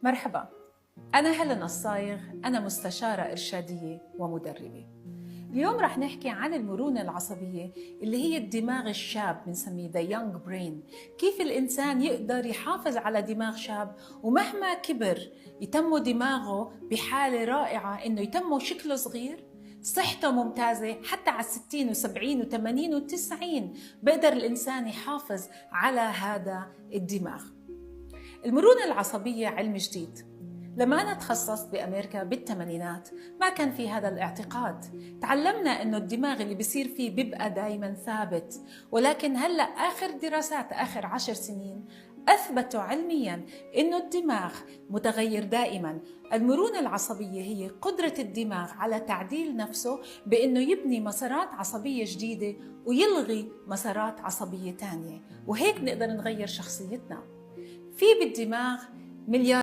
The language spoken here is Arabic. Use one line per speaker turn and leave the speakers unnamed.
مرحبا، أنا هيلين الصايغ، أنا مستشارة إرشادية ومدربة. اليوم رح نحكي عن المرونة العصبية اللي هي الدماغ الشاب، بنسميه The Young Brain. كيف الإنسان يقدر يحافظ على دماغ شاب ومهما كبر يتمه دماغه بحالة رائعة، إنه يتمه شكله صغير، صحته ممتازة، حتى على 60 و70 و80 و90 بقدر الإنسان يحافظ على هذا الدماغ. المرونة العصبية علم جديد. لما أنا تخصصت بأمريكا بالثمانينات ما كان في هذا الاعتقاد. تعلمنا أنه الدماغ اللي بيصير فيه بيبقى دايما ثابت، ولكن هلأ آخر دراسات آخر 10 سنين أثبتوا علميا أنه الدماغ متغير دائما. المرونة العصبية هي قدرة الدماغ على تعديل نفسه بأنه يبني مسارات عصبية جديدة ويلغي مسارات عصبية تانية، وهيك نقدر نغير شخصيتنا. في بالدماغ مليار